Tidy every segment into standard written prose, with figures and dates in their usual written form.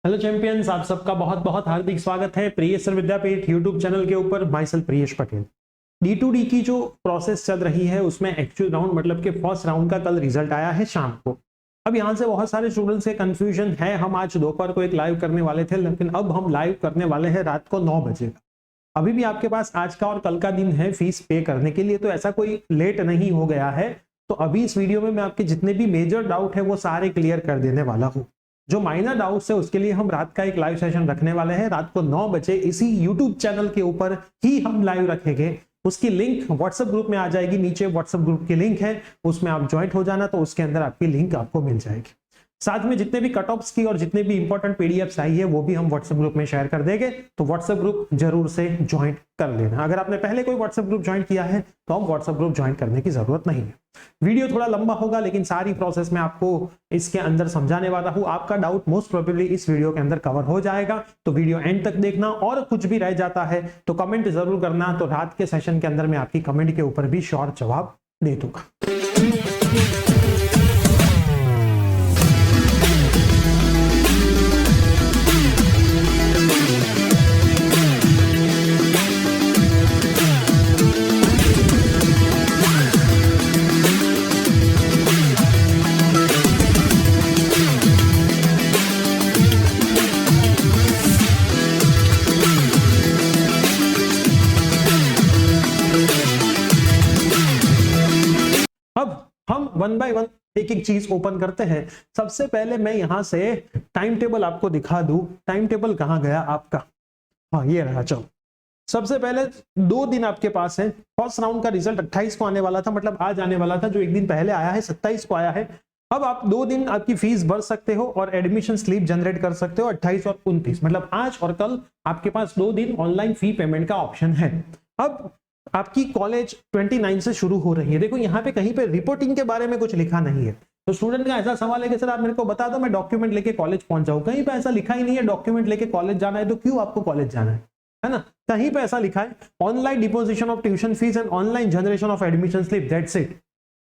Hello champions, आप सबका बहुत बहुत हार्दिक स्वागत है प्रियेश विद्यापीठ यूट्यूब चैनल के ऊपर। My self Priyesh Patel. D2D की जो प्रोसेस चल रही है उसमें एक्चुअल राउंड मतलब कि फर्स्ट राउंड का कल रिजल्ट आया है शाम को। अब यहाँ से बहुत सारे स्टूडेंट्स के कंफ्यूजन है। हम आज दोपहर को एक लाइव करने वाले थे, लेकिन अब हम लाइव करने वाले हैं रात को 9 बजे का। अभी भी आपके पास आज का और कल का दिन है फीस पे करने के लिए, तो ऐसा कोई लेट नहीं हो गया है। तो अभी इस वीडियो में मैं आपके जितने भी मेजर डाउट है वो सारे क्लियर कर देने वाला हूँ। जो माइनर डाउट्स है उसके लिए हम रात का एक लाइव सेशन रखने वाले हैं। रात को 9 बजे इसी यूट्यूब चैनल के ऊपर ही हम लाइव रखेंगे। उसकी लिंक व्हाट्सएप ग्रुप में आ जाएगी, नीचे व्हाट्सएप ग्रुप की लिंक है, उसमें आप ज्वाइंट हो जाना, तो उसके अंदर आपकी लिंक आपको मिल जाएगी। साथ में जितने भी कट ऑफ्स की और जितने भी इंपॉर्टेंट पीडीएफ्स आई है वो भी हम व्हाट्सएप ग्रुप में शेयर कर देंगे, तो व्हाट्सएप ग्रुप जरूर से ज्वाइंट कर लेना। अगर आपने पहले कोई व्हाट्सएप ग्रुप ज्वाइन किया है तो अब व्हाट्सएप ग्रुप ज्वाइन करने की जरूरत नहीं है। वीडियो थोड़ा लंबा होगा, लेकिन सारी प्रोसेस में आपको इसके अंदर समझाने वाला हूं। आपका डाउट मोस्ट प्रोबेबली इस वीडियो के अंदर कवर हो जाएगा, तो वीडियो एंड तक देखना। और कुछ भी रह जाता है तो कमेंट जरूर करना, तो रात के सेशन के अंदर मैं आपकी कमेंट के ऊपर भी शॉर्ट जवाब दे दूंगा। अब हम वन बाय वन एक एक चीज ओपन करते हैं। सबसे पहले मैं यहां से टाइम टेबल आपको दिखा दूं। टाइम टेबल कहां गया आपका? हाँ, ये रहा। चलो, सबसे पहले 2 दिन आपके पास है। फर्स्ट राउंड का रिजल्ट 28 को आने वाला था, मतलब आज आने वाला था, जो एक दिन पहले आया है 27 को आया है। अब आप 2 दिन आपकी फीस भर सकते हो और एडमिशन स्लिप जनरेट कर सकते हो 28 और 29, मतलब आज और कल आपके पास 2 दिन ऑनलाइन फी पेमेंट का ऑप्शन है। अब आपकी कॉलेज 29 से शुरू हो रही है। देखो यहाँ पे कहीं पे रिपोर्टिंग के बारे में कुछ लिखा नहीं है, तो स्टूडेंट का ऐसा सवाल है कि सर आप मेरे को बता दो मैं डॉक्यूमेंट लेके कॉलेज पहुंच जाऊं। कहीं पे ऐसा लिखा ही नहीं है डॉक्यूमेंट लेके कॉलेज जाना है, तो क्यों आपको कॉलेज जाना है ना? कहीं पे ऐसा लिखा है online deposition of tuition fees and online generation of admission slip, that's it.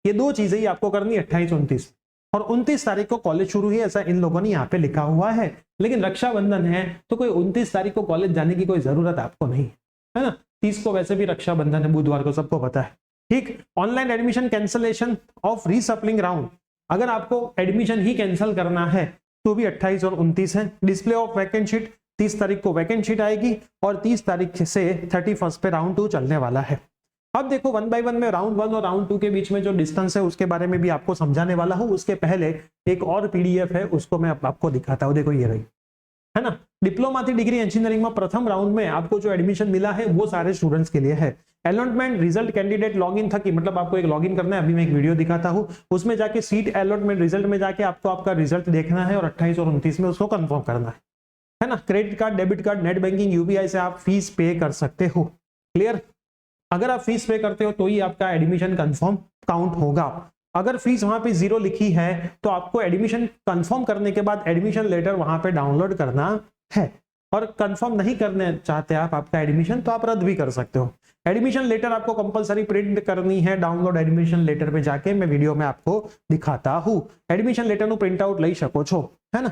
ये 2 चीजें ही आपको करनी है 28 29, और 29 तारीख को कॉलेज शुरू ही, ऐसा इन लोगों ने यहाँ पे लिखा हुआ है। लेकिन रक्षाबंधन है तो कोई 29 तारीख को कॉलेज जाने की कोई जरूरत आपको नहीं है ना। 30 को वैसे भी रक्षाबंधन है, बुधवार को, सबको पता है। ठीक। Online admission cancellation of reshuffling round, अगर आपको एडमिशन ही कैंसिल करना है तो भी 28 और 29 है। डिस्प्ले ऑफ वैकेंट शीट, 30 तारीख को वैकेंट शीट आएगी और 30 तारीख से 31 पे राउंड 2 चलने वाला है। अब देखो 1 बाय 1 में राउंड 1 और राउंड 2 के बीच में जो डिस्टेंस है उसके बारे में भी आपको समझाने वाला हूं। उसके पहले एक और पीडीएफ है, उसको मैं आपको दिखाता हूं। देखो ये रही, है ना। डिप्लोमा डिग्री इंजीनियरिंग में प्रथम राउंड में आपको जो एडमिशन मिला है वो सारे स्टूडेंट्स के लिए है। अलॉटमेंट रिजल्ट कैंडिडेट लॉगिन था कि मतलब आपको एक लॉगिन करना है। अभी मैं एक वीडियो दिखाता हूं, उसमें जाके सीट अलॉटमेंट रिजल्ट में जाके आपको आपका रिजल्ट देखना है और 28 और 29 में उसको कंफर्म करना है ना। Credit card, debit card, net banking, UPI से आप फीस पे कर सकते हो। क्लियर? अगर आप फीस पे करते हो तो ही आपका एडमिशन कंफर्म काउंट होगा। अगर फीस वहां पे 0 लिखी है तो आपको एडमिशन कंफर्म करने के बाद एडमिशन लेटर वहां पे डाउनलोड करना है। और कंफर्म नहीं करने चाहते आप आपका एडमिशन, तो आप रद्द भी कर सकते हो। एडमिशन लेटर आपको कंपलसरी प्रिंट करनी है। डाउनलोड एडमिशन लेटर पे जाके मैं वीडियो में आपको दिखाता हूं। एडमिशन लेटर नु प्रिंट आउट लई શકો છો, है ना।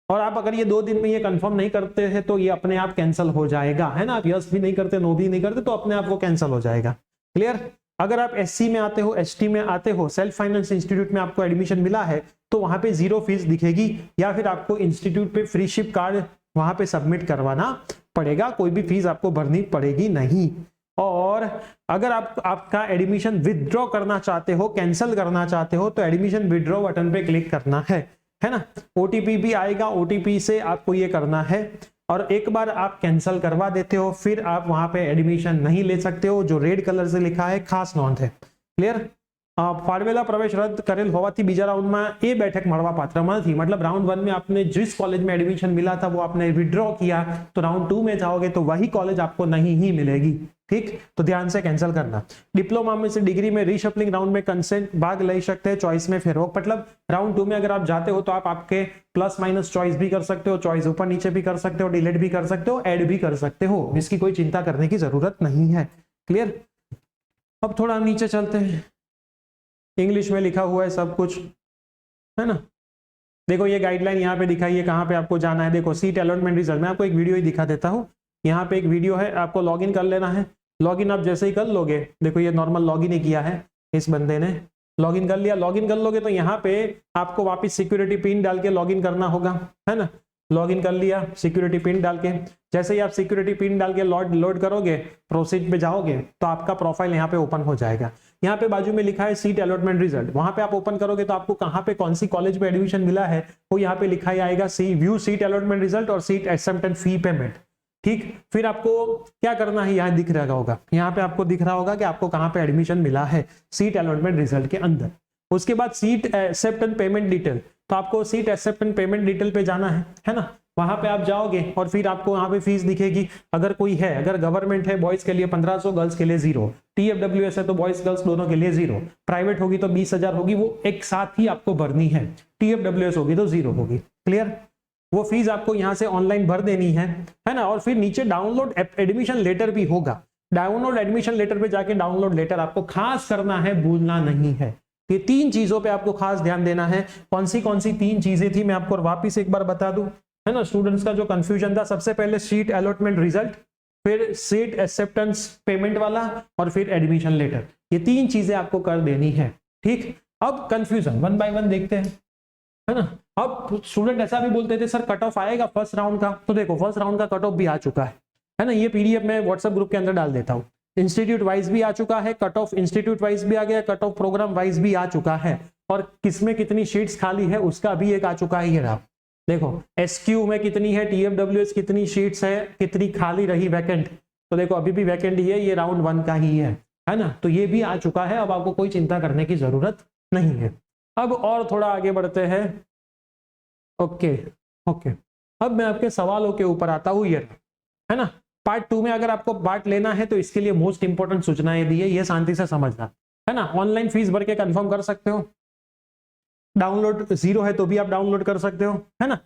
और आप अगर ये 2 दिन में ये कंफर्म नहीं करते हैं तो ये अपने आप कैंसिल हो जाएगा, है ना। आप यस भी नहीं करते, नो भी नहीं करते, तो अपने आप वो कैंसिल हो जाएगा। क्लियर? अगर आप एससी में आते हो, एसटी में आते हो, सेल्फ फाइनेंस इंस्टीट्यूट में आपको एडमिशन मिला है तो वहां पे 0 फीस दिखेगी, या फिर आपको इंस्टीट्यूट पे फ्री शिप कार्ड वहां पे सबमिट करवाना पड़ेगा। कोई भी फीस आपको भरनी पड़ेगी नहीं। और अगर आप आपका एडमिशन विथड्रॉ करना चाहते हो, कैंसिल करना चाहते हो, तो एडमिशन विथड्रॉ बटन पे क्लिक करना है ना। ओटीपी भी आएगा, ओटीपी से आपको ये करना है। और एक बार आप कैंसिल करवा देते हो फिर आप वहां पे एडमिशन नहीं ले सकते हो। जो रेड कलर से लिखा है खास नोंध है। क्लियर? फाड़वेला प्रवेश रद्द करेल होवाથી બીજા રાઉન્ડમાં એ બેઠક મળવા પાત્ર નથી। मतलब राउंड 1 में आपने जिस कॉलेज में एडमिशन मिला था वो आपने विड्रॉ किया, तो राउंड 2 में जाओगे तो वही कॉलेज आपको नहीं ही मिलेगी। ठीक, तो ध्यान से कैंसिल करना। डिप्लोमा में से डिग्री में रीशफलिंग राउंड में कंसेंट भाग ले सकते हैं, चॉइस में फेरबदल, मतलब राउंड 2 में अगर आप जाते हो तो आप आपके प्लस माइनस चॉइस भी कर सकते हो, चॉइस ऊपर नीचे भी कर सकते हो, डिलीट भी कर सकते हो, ऐड भी कर सकते हो। इसकी कोई चिंता करने की जरूरत नहीं है। क्लियर? अब थोड़ा नीचे चलते हैं। इंग्लिश में लिखा हुआ है सब कुछ, है ना। देखो ये गाइडलाइन यहाँ पे दिखाई है, कहाँ पे आपको जाना है। देखो सीट अलॉटमेंट रिजल्ट, मैं आपको एक वीडियो ही दिखा देता हूँ। यहाँ पे एक वीडियो है, आपको लॉगिन कर लेना है। लॉगिन आप जैसे ही कर लोगे, देखो ये नॉर्मल लॉगिन ही किया है इस बंदे ने, लॉगिन कर लिया। लॉगिन कर लोगे तो यहाँ पे आपको वापस सिक्योरिटी पिन डाल के लॉगिन करना होगा, है ना। लॉगिन कर लिया सिक्योरिटी पिन डाल के, जैसे ही आप सिक्योरिटी पिन डाल के लोड करोगे, प्रोसीड पे जाओगे तो आपका प्रोफाइल यहाँ पे ओपन हो जाएगा। यहाँ पे बाजू में लिखा है सीट अलॉटमेंट रिजल्ट, वहां पे आप ओपन करोगे तो आपको कहाँ पे कौन सी कॉलेज में एडमिशन मिला है वो यहाँ पे लिखा ही आएगा, व्यू सीट अलॉटमेंट रिजल्ट और सीट एक्सेप्टेंस फी पेमेंट। ठीक, फिर आपको क्या करना है, यहाँ दिख रहा होगा, यहाँ पे आपको दिख रहा होगा कि आपको कहाँ पे एडमिशन मिला है सीट अलॉटमेंट रिजल्ट के अंदर। उसके बाद सीट एक्सेप्टेंस पेमेंट डिटेल, तो आपको सीट एक्सेप्टेंस पेमेंट डिटेल पे जाना है ना। वहां पे आप जाओगे और फिर आपको वहां पे फीस दिखेगी। अगर कोई है, अगर गवर्नमेंट है बॉयज के लिए 1500, गर्ल्स के लिए 0, TFWS है तो बॉयज गर्ल्स दोनों के लिए 0, प्राइवेट होगी तो 20,000 होगी, वो एक साथ ही आपको भरनी है। TFWS होगी तो 0 होगी। क्लियर, वो फीस आपको यहाँ से ऑनलाइन भर देनी है ना। और फिर नीचे डाउनलोड एडमिशन लेटर भी होगा, डाउनलोड एडमिशन लेटर पे जाके डाउनलोड लेटर आपको खास करना है, भूलना नहीं है। ये 3 चीजों पे आपको खास ध्यान देना है। कौन सी 3 चीजें थी मैं आपको वापिस एक बार बता दूं, है ना। स्टूडेंट्स का जो कंफ्यूजन था, सबसे पहले सीट अलॉटमेंट रिजल्ट, फिर सीट एक्सेप्टेंस पेमेंट वाला और फिर एडमिशन लेटर, ये 3 चीजें आपको कर देनी है। ठीक, अब कंफ्यूजन 1 बाय 1 देखते हैं, है ना। अब स्टूडेंट ऐसा भी बोलते थे सर कट ऑफ आएगा फर्स्ट राउंड का, तो देखो फर्स्ट राउंड का कट ऑफ भी आ चुका है ना। ये PDF मैं व्हाट्सएप ग्रुप के अंदर डाल देता हूँ। इंस्टीट्यूट वाइज भी आ चुका है कट ऑफ, इंस्टीट्यूट वाइज भी आ गया, कट ऑफ प्रोग्राम वाइज भी आ चुका है, और किसमें कितनी शीट्स खाली है उसका भी एक आ चुका है। ये रहा, देखो SQ में कितनी है, TFWS कितनी शीट्स है, कितनी खाली रही वैकेंट, तो देखो अभी भी वैकेंट ही है, ये राउंड 1 का ही है ना। तो ये भी आ चुका है, अब आपको कोई चिंता करने की जरूरत नहीं है। अब और थोड़ा आगे बढ़ते हैं। ओके, अब मैं आपके सवालों के ऊपर आता हूँ। ये है ना, पार्ट 2 में अगर आपको पार्ट लेना है तो इसके लिए मोस्ट इंपोर्टेंट सूचनाएं दी है, ये शांति से समझना, है ना। ऑनलाइन फीस भर के कंफर्म कर सकते हो, डाउनलोड 0 है तो भी आप डाउनलोड कर सकते हो, है ना।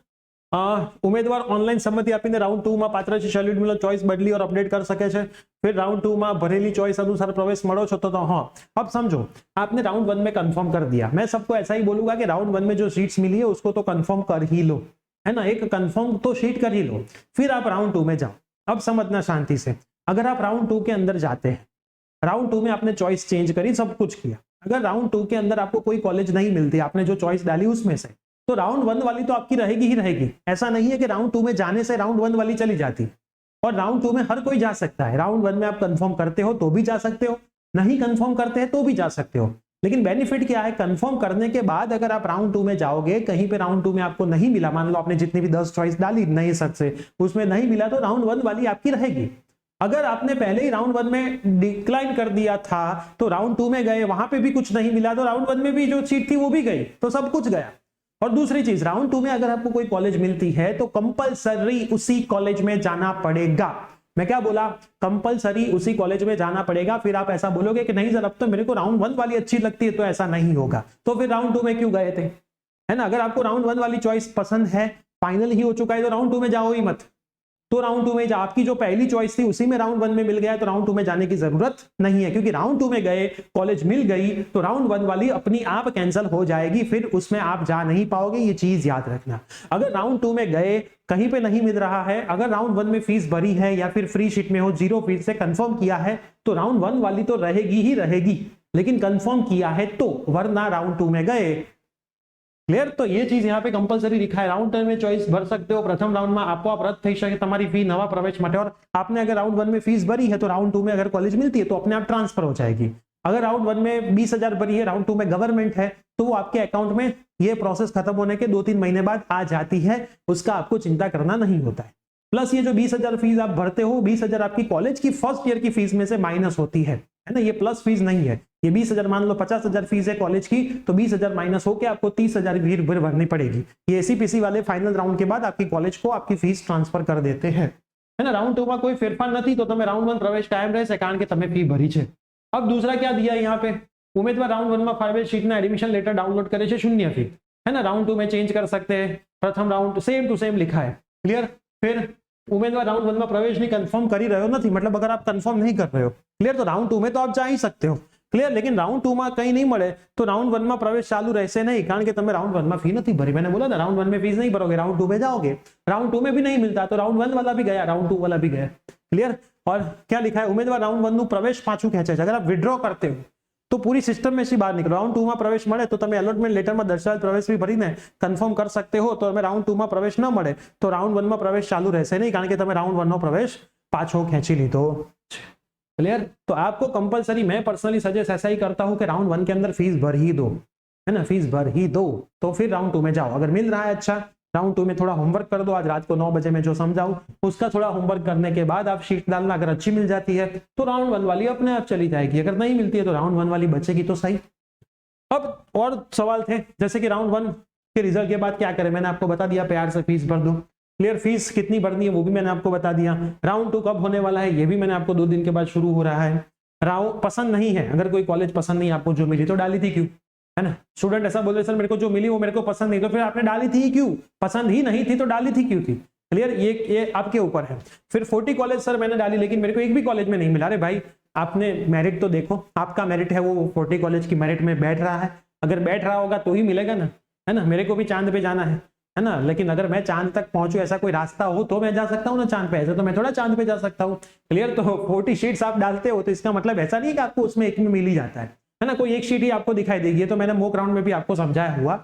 ઉમેદવાર ઓનલાઈન સંમતિ આપીને રાઉન્ડ 2 માં પાત્ર છે, શેડ્યુલ મુજબ ચોઈસ બદલી और अपडेट कर सके છે। फिर राउंड 2 में भरेली चॉइस अनुसार प्रवेश મળો છો तो हाँ। अब समझो, आपने राउंड 1 में कंफर्म कर दिया, मैं सबको ऐसा ही बोलूंगा कि राउंड 1 में जो सीट्स मिली है उसको तो कंफर्म कर ही लो, है ना। एक कंफर्म तो सीट कर ही लो, फिर आप राउंड 2 में जाओ। अब समझना शांति से, अगर आप राउंड 2 के अंदर जाते हैं, राउंड 2 में आपने चॉइस चेंज करी, सब कुछ किया, अगर राउंड 2 के अंदर आपको कोई कॉलेज नहीं मिलती, आपने जो चॉइस डाली उसमें से, तो राउंड 1 वाली तो आपकी रहेगी ही रहेगी। ऐसा नहीं है कि राउंड 2 में जाने से राउंड 1 वाली चली जाती, और राउंड 2 में हर कोई जा सकता है। राउंड 1 में आप कंफर्म करते हो तो भी जा सकते हो, नहीं कंफर्म करते हैं तो भी जा सकते हो। लेकिन बेनिफिट क्या है, कंफर्म करने के बाद अगर आप राउंड 2 में जाओगे, कहीं पे राउंड 2 में आपको नहीं मिला, मान लो आपने जितनी भी 10 चॉइस डाली नए सर से, उसमें नहीं मिला, तो राउंड 1 वाली आपकी रहेगी। अगर आपने पहले ही राउंड 1 में डिक्लाइन कर दिया था तो राउंड 2 में गए, वहां पे भी कुछ नहीं मिला, तो राउंड 1 में भी जो सीट थी वो भी गई, तो सब कुछ गया। और दूसरी चीज, राउंड 2 में अगर आपको कोई कॉलेज मिलती है तो कंपलसरी उसी कॉलेज में जाना पड़ेगा। मैं क्या बोला, कंपलसरी उसी कॉलेज में जाना पड़ेगा। फिर आप ऐसा बोलोगे कि नहीं सर अब तो मेरे को राउंड 1 वाली अच्छी लगती है, तो ऐसा नहीं होगा। तो फिर राउंड 2 में क्यों गए थे, है ना। अगर आपको राउंड 1 वाली चॉइस पसंद है, फाइनल ही हो चुका है, तो राउंड 2 में जाओ ही मत। तो राउंड 2 में जा, आपकी जो पहली चॉइस थी उसी में राउंड 1 में मिल गया है, तो राउंड 2 में जाने की जरूरत नहीं है, क्योंकि राउंड 2 में गए, कॉलेज मिल गई, तो राउंड 1 वाली अपनी आप कैंसिल हो जाएगी, फिर उसमें आप जा नहीं पाओगे, ये चीज याद रखना। अगर राउंड 2 में गए, कहीं पे नहीं मिल रहा है, अगर राउंड 1 में फीस भरी है या फिर फ्री शीट में हो, 0 फीस से कंफर्म किया है, तो राउंड 1 वाली तो रहेगी ही रहेगी, लेकिन कंफर्म किया है तो, वरना राउंड 2 में गए। क्लियर, तो ये चीज यहाँ पे कंपलसरी लिखा है। राउंड 10 में चॉइस भर सकते हो, प्रथम राउंड में आपो रद्द થઈ શકે તમારી ફી નવા પ્રવેશ માટે। और आपने अगर राउंड 1 में फीस भरी है तो राउंड 2 में अगर कॉलेज मिलती है तो अपने आप ट्रांसफर हो जाएगी। अगर राउंड 1 में 20,000 भरी है, राउंड 2 में गवर्नमेंट है, तो वो आपके अकाउंट में ये प्रोसेस खत्म होने के 2-3 महीने बाद आ जाती है, उसका आपको चिंता करना नहीं होता है। प्लस ये जो 20,000 फीस आप भरते हो, 20,000 आपकी कॉलेज की फर्स्ट ईयर की फीस में से माइनस होती है ना, ये प्लस फीस नहीं है। ये 20,000 मान लो 50,000 फीस है कॉलेज की, तो 20,000 माइनस होकर आपको 30,000 फिर भरनी पड़ेगी। ये एसीपीसी वाले फाइनल राउंड के बाद आपकी कॉलेज को आपकी फीस ट्रांसफर कर देते हैं, है ना। राउंड 2 में कोई फेरफार नहीं, तो તમે राउंड 1 प्रवेश कायम રહેશે કારણ કે તમે ફી ભરી છે। अब दूसरा क्या दिया है यहाँ पे, उम्मीदवार राउंड 1 में प्रवेश शीट ना एडमिशन लेटर डाउनलोड करे છે, 0 फी, है ना। राउंड 2 में चेंज कर सकते हैं, प्रथम राउंड सेम टू सेम लिखा है। क्लियर, फिर उम्मीदवार राउंड 1 में प्रवेश नहीं कंफर्म कर ही रहे हो, नहीं मतलब अगर आप कंफर्म नहीं कर रहे हो, क्लियर, तो राउंड 2 में तो आप जा ही सकते हो। ક્લિયર. લેકિન રાઉન્ડ 2 માં કંઈ નહીં મળે તો રાઉન્ડ 1 માં પ્રવેશ ચાલુ રહેશે નહીં, કારણ કે તમે રાउंड 1 में फी नहीं भरी. मैंने बोला था राउंड 1 में फीस नहीं भरोगे, राउंड 2 में जाओगे. राउंड 2 में भी नहीं मिलता तो राउंड 1 वाला भी गया, राउंड 2 वाला भी गया. क्लियर. और क्या लिखा है, उम्मीदवार राउंड 1 નું પ્રવેશ પાછું ખેંચે છે. अगर आप विड्रॉ करते हो तो पूरी सिस्टम में से बाहर निकलो. राउंड 2 માં પ્રવેશ મળે તો તમે એલોટમેન્ટ લેટરમાં દર્શાવેલ પ્રવેશ ફી ભરીને કન્ફર્મ કરી सकते हो. તો તમે રાઉન્ડ 2 માં પ્રવેશ ન મળે તો રાઉન્ડ 1 માં પ્રવેશ ચાલુ રહેશે નહીં, કારણ કે તમે રાउंड 1 નો પ્રવેશ પાછો ખેંચી લીધો છે. क्लियर. तो आपको कंपलसरी, मैं पर्सनली सजेस्ट ऐसा ही करता हूं कि राउंड 1 के अंदर फीस भर ही दो, है ना, फीस भर ही दो, तो फिर राउंड 2 में जाओ. अगर मिल रहा है अच्छा, राउंड 2 में थोड़ा होमवर्क कर दो. आज रात को 9 बजे मैं जो समझाऊं उसका थोड़ा होमवर्क करने के बाद आप शीट डालना. अगर अच्छी मिल जाती है तो राउंड 1 वाली अपने आप चली जाएगी, अगर नहीं मिलती है तो राउंड 1 वाली बचेगी तो सही. अब और सवाल थे, जैसे कि राउंड 1 के रिजल्ट के बाद क्या करें, मैंने आपको बता दिया प्यार से फीस भर दो. क्लियर. फीस कितनी भरनी है वो भी मैंने आपको बता दिया. राउंड 2 कब होने वाला है ये भी मैंने आपको 2 दिन के बाद शुरू हो रहा है. राउंड पसंद नहीं है, अगर कोई कॉलेज पसंद नहीं आपको जो मिली तो डाली थी क्यों, है ना. स्टूडेंट ऐसा बोल रहे सर मेरे को जो मिली वो मेरे को पसंद नहीं, तो फिर आपने डाली थी क्यों, पसंद ही नहीं थी तो डाली थी क्यों थी. क्लियर. ये आपके ऊपर है. फिर 40 कॉलेज सर मैंने डाली लेकिन मेरे को एक भी कॉलेज में नहीं मिला. अरे भाई आपने मेरिट तो देखो, आपका मेरिट है वो 40 कॉलेज की मेरिट में बैठ रहा है. अगर बैठ रहा होगा तो ही मिलेगा ना, है ना. मेरे को भी चांद पे जाना है ना, लेकिन अगर मैं चांद तक पहुंचू ऐसा कोई रास्ता हो तो मैं जा सकता हूँ ना चांद पे, ऐसे तो मैं थोड़ा चांद पे जा सकता हूँ. क्लियर. तो 40 शीट्स आप डालते हो तो इसका मतलब ऐसा नहीं कि आपको उसमें एक में मिल ही जाता है ना. कोई एक शीट ही आपको दिखाई देगी. तो मैंने मॉक राउंड में भी आपको समझाया हुआ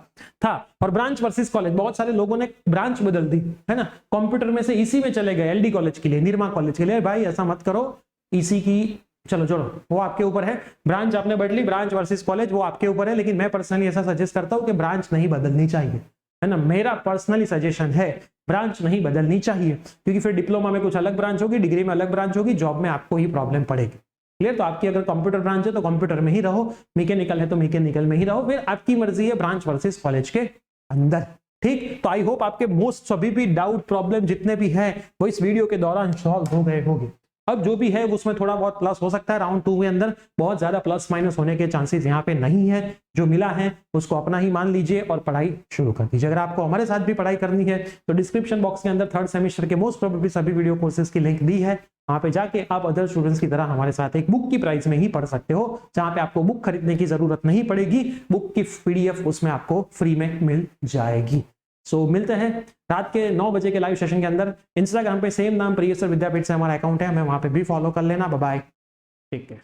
था. और ब्रांच वर्सेस कॉलेज, बहुत सारे लोगों ने ब्रांच बदल दी, है ना. कंप्यूटर में से ईसी में चले गए, एलडी कॉलेज के लिए, निरमा कॉलेज के लिए. भाई ऐसा मत करो. ईसी की चलो छोड़ो, वो आपके ऊपर है. ब्रांच आपने बदली, ब्रांच वर्सेस कॉलेज वो आपके ऊपर है. लेकिन मैं पर्सनली ऐसा सजेस्ट करता हूँ कि ब्रांच नहीं बदलनी चाहिए, है ना. मेरा पर्सनली सजेशन है ब्रांच नहीं बदलनी चाहिए, क्योंकि फिर डिप्लोमा में कुछ अलग ब्रांच होगी, डिग्री में अलग ब्रांच होगी, जॉब में आपको ही प्रॉब्लम पड़ेगी. क्लियर. तो आपकी अगर कंप्यूटर ब्रांच है तो कंप्यूटर में ही रहो, मैकेनिकल है तो मैकेनिकल में ही रहो. फिर आपकी मर्जी है ब्रांच वर्सेस कॉलेज के अंदर. ठीक. तो आई होप आपके मोस्ट सभी भी डाउट प्रॉब्लम जितने भी हैं वो इस वीडियो के दौरान सॉल्व हो गए होंगे. अब जो भी है उसमें थोड़ा बहुत प्लस हो सकता है. राउंड 2 के अंदर बहुत ज्यादा प्लस माइनस होने के चांसेस यहाँ पे नहीं है. जो मिला है उसको अपना ही मान लीजिए और पढ़ाई शुरू कर दीजिए. अगर आपको हमारे साथ भी पढ़ाई करनी है तो डिस्क्रिप्शन बॉक्स के अंदर 3rd सेमेस्टर के मोस्ट प्रोबेबली सभी वीडियो कोर्सेज की लिंक दी है. वहां पे जाके आप अदर स्टूडेंट्स की तरह हमारे साथ एक बुक की प्राइस में ही पढ़ सकते हो, जहां पे आपको बुक खरीदने की जरूरत नहीं पड़ेगी. बुक की PDF उसमें आपको फ्री में मिल जाएगी. सो मिलते हैं रात के 9 बजे के लाइव सेशन के अंदर. इंस्टाग्राम पे सेम नाम प्रियसर विद्यापीठ से हमारा अकाउंट है, हमें वहां पे भी फॉलो कर लेना. Bye bye, take care.